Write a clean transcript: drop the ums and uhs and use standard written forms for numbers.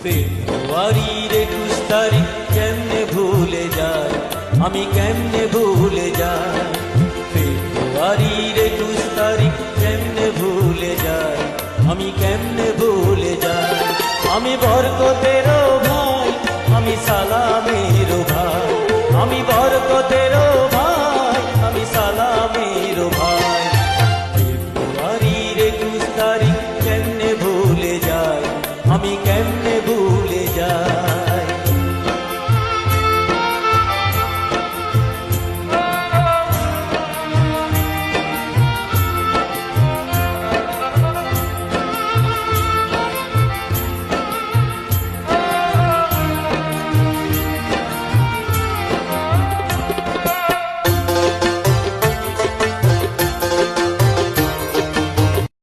ফেব্রুয়ারির 21 তারিখ কেমনে ভুলে যায়, আমি কেমনে ভুলে যাই। ফেব্রুয়ারির 21 তারিখ কেমনে ভুলে যায়, আমি কেমনে ভুলে যাই। আমি বরকতের